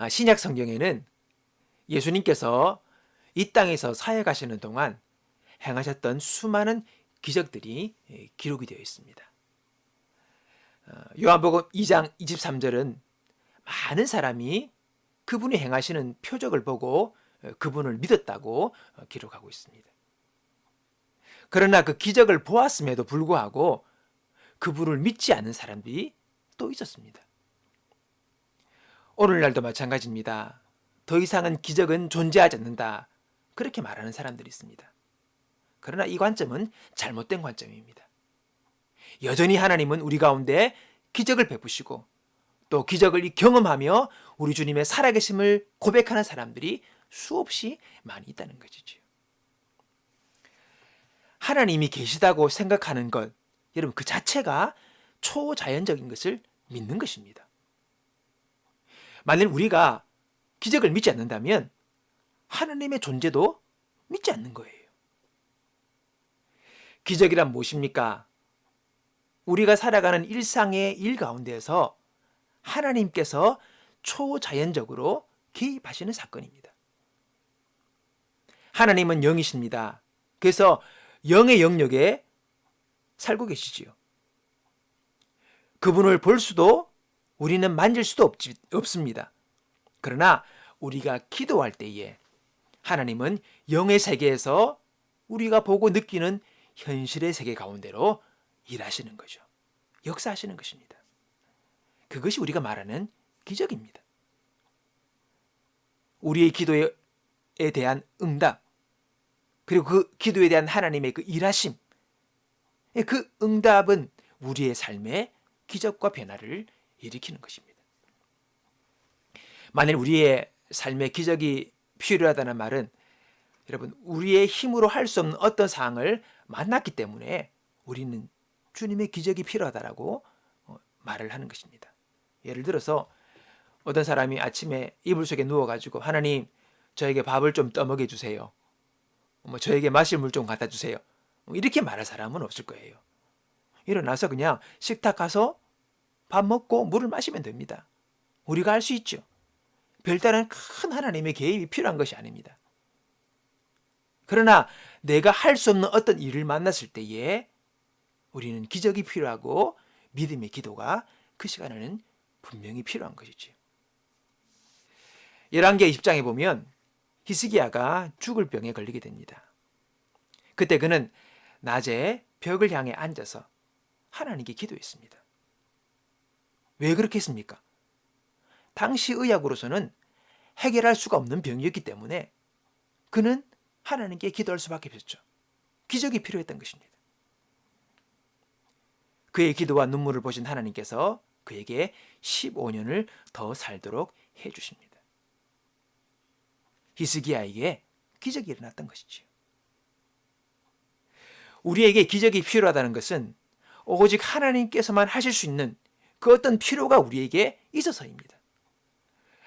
신약 성경에는 예수님께서 이 땅에서 사역하시는 동안 행하셨던 수많은 기적들이 기록이 되어 있습니다. 요한복음 2장 23절은 많은 사람이 그분이 행하시는 표적을 보고 그분을 믿었다고 기록하고 있습니다. 그러나 그 기적을 보았음에도 불구하고 그분을 믿지 않는 사람들이 또 있었습니다. 오늘날도 마찬가지입니다. 더 이상은 기적은 존재하지 않는다. 그렇게 말하는 사람들이 있습니다. 그러나 이 관점은 잘못된 관점입니다. 여전히 하나님은 우리 가운데 기적을 베푸시고 또 기적을 경험하며 우리 주님의 살아계심을 고백하는 사람들이 수없이 많이 있다는 것이죠. 하나님이 계시다고 생각하는 것, 여러분 그 자체가 초자연적인 것을 믿는 것입니다. 만일 우리가 기적을 믿지 않는다면 하나님의 존재도 믿지 않는 거예요. 기적이란 무엇입니까? 우리가 살아가는 일상의 일 가운데에서 하나님께서 초자연적으로 개입하시는 사건입니다. 하나님은 영이십니다. 그래서 영의 영역에 살고 계시지요. 그분을 볼 수도 우리는 만질 수도 없습니다. 그러나 우리가 기도할 때에 하나님은 영의 세계에서 우리가 보고 느끼는 현실의 세계 가운데로 일하시는 거죠. 역사하시는 것입니다. 그것이 우리가 말하는 기적입니다. 우리의 기도에 대한 응답, 그리고 그 기도에 대한 하나님의 그 일하심, 그 응답은 우리의 삶에 기적과 변화를 일으키는 것입니다. 만일 우리의 삶에 기적이 필요하다는 말은 여러분 우리의 힘으로 할 수 없는 어떤 상황을 만났기 때문에 우리는 주님의 기적이 필요하다라고 말을 하는 것입니다. 예를 들어서 어떤 사람이 아침에 이불 속에 누워가지고 하나님 저에게 밥을 좀 떠먹여 주세요. 저에게 마실 물 좀 갖다 주세요. 이렇게 말할 사람은 없을 거예요. 일어나서 그냥 식탁 가서 밥 먹고 물을 마시면 됩니다. 우리가 할 수 있죠. 별다른 큰 하나님의 개입이 필요한 것이 아닙니다. 그러나 내가 할 수 없는 어떤 일을 만났을 때에 우리는 기적이 필요하고 믿음의 기도가 그 시간에는 분명히 필요한 것이죠. 열왕기하 20장에 보면 히스기야가 죽을 병에 걸리게 됩니다. 그때 그는 낮에 벽을 향해 앉아서 하나님께 기도했습니다. 왜 그렇게 했습니까? 당시 의학으로서는 해결할 수가 없는 병이었기 때문에 그는 하나님께 기도할 수밖에 없었죠. 기적이 필요했던 것입니다. 그의 기도와 눈물을 보신 하나님께서 그에게 15년을 더 살도록 해주십니다. 히스기야에게 기적이 일어났던 것이지요. 우리에게 기적이 필요하다는 것은 오직 하나님께서만 하실 수 있는 그 어떤 필요가 우리에게 있어서입니다.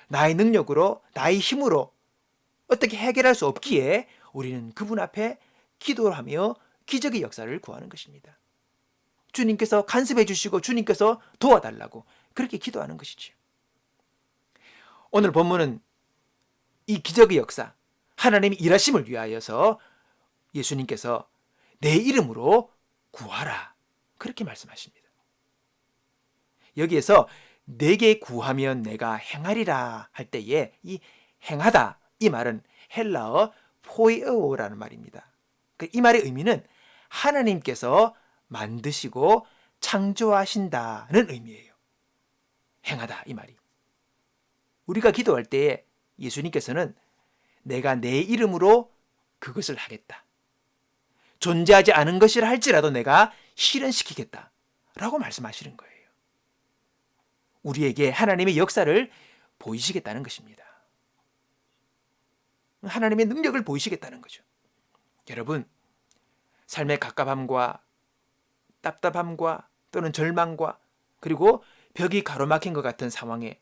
나의 능력으로, 나의 힘으로 어떻게 해결할 수 없기에 우리는 그분 앞에 기도를 하며 기적의 역사를 구하는 것입니다. 주님께서 간섭해 주시고 주님께서 도와달라고 그렇게 기도하는 것이지요. 오늘 본문은 이 기적의 역사, 하나님의 일하심을 위하여서 예수님께서 내 이름으로 구하라 그렇게 말씀하십니다. 여기에서 내게 구하면 내가 행하리라 할 때에 이 행하다 이 말은 헬라어 포이에오라는 말입니다. 이 말의 의미는 하나님께서 만드시고 창조하신다는 의미예요. 행하다 이 말이. 우리가 기도할 때에 예수님께서는 내가 내 이름으로 그것을 하겠다. 존재하지 않은 것이라 할지라도 내가 실현시키겠다 라고 말씀하시는 거예요. 우리에게 하나님의 역사를 보이시겠다는 것입니다. 하나님의 능력을 보이시겠다는 거죠. 여러분, 삶의 갑갑함과 답답함과 또는 절망과 그리고 벽이 가로막힌 것 같은 상황에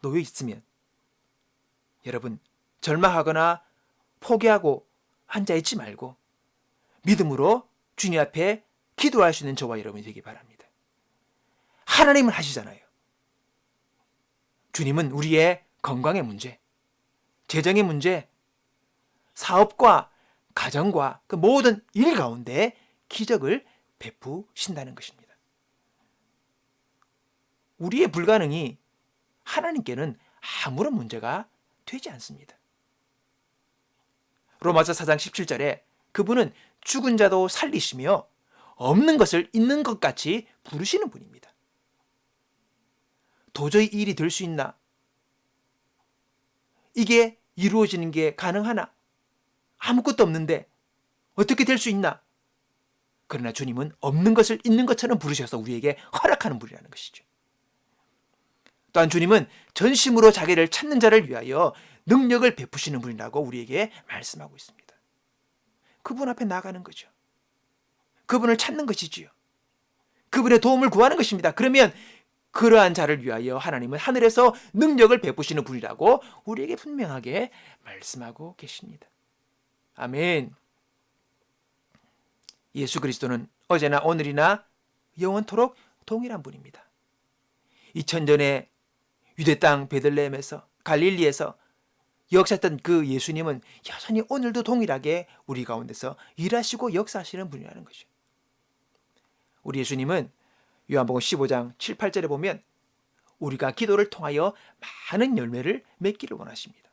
놓여 있으면 여러분 절망하거나 포기하고 앉아있지 말고 믿음으로 주님 앞에 기도할 수 있는 저와 여러분이 되기 바랍니다. 하나님은 하시잖아요. 주님은 우리의 건강의 문제, 재정의 문제, 사업과 가정과 그 모든 일 가운데 기적을 베푸신다는 것입니다. 우리의 불가능이 하나님께는 아무런 문제가 되지 않습니다. 로마서 4장 17절에 그분은 죽은 자도 살리시며 없는 것을 있는 것 같이 부르시는 분입니다. 도저히 이 일이 될 수 있나? 이게 이루어지는 게 가능하나? 아무것도 없는데 어떻게 될 수 있나? 그러나 주님은 없는 것을 있는 것처럼 부르셔서 우리에게 허락하는 분이라는 것이죠. 또한 주님은 전심으로 자기를 찾는 자를 위하여 능력을 베푸시는 분이라고 우리에게 말씀하고 있습니다. 그분 앞에 나가는 거죠. 그분을 찾는 것이지요. 그분의 도움을 구하는 것입니다. 그러면 그러한 자를 위하여 하나님은 하늘에서 능력을 베푸시는 분이라고 우리에게 분명하게 말씀하고 계십니다. 아멘. 예수 그리스도는 어제나 오늘이나 영원토록 동일한 분입니다. 2000년에 유대 땅 베들레헴에서 갈릴리에서 역사했던 그 예수님은 여전히 오늘도 동일하게 우리 가운데서 일하시고 역사하시는 분이라는 것이죠. 우리 예수님은 요한복음 15장 7, 8절에 보면 우리가 기도를 통하여 많은 열매를 맺기를 원하십니다.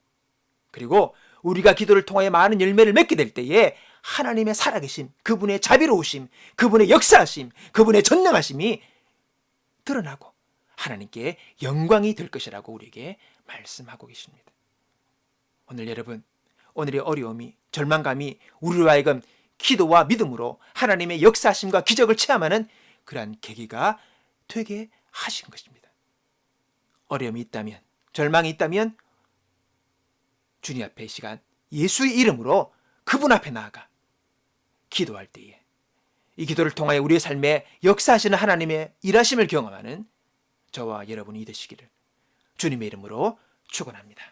그리고 우리가 기도를 통하여 많은 열매를 맺게 될 때에 하나님의 살아계심, 그분의 자비로우심, 그분의 역사하심, 그분의 전능하심이 드러나고 하나님께 영광이 될 것이라고 우리에게 말씀하고 계십니다. 오늘 여러분, 오늘의 어려움이, 절망감이 우리로 하여금 기도와 믿음으로 하나님의 역사하심과 기적을 체험하는 그러한 계기가 되게 하신 것입니다. 어려움이 있다면, 절망이 있다면 주님 앞에 이 시간 예수의 이름으로 그분 앞에 나아가 기도할 때에 이 기도를 통하여 우리의 삶에 역사하시는 하나님의 일하심을 경험하는 저와 여러분이 되시기를 주님의 이름으로 축원합니다.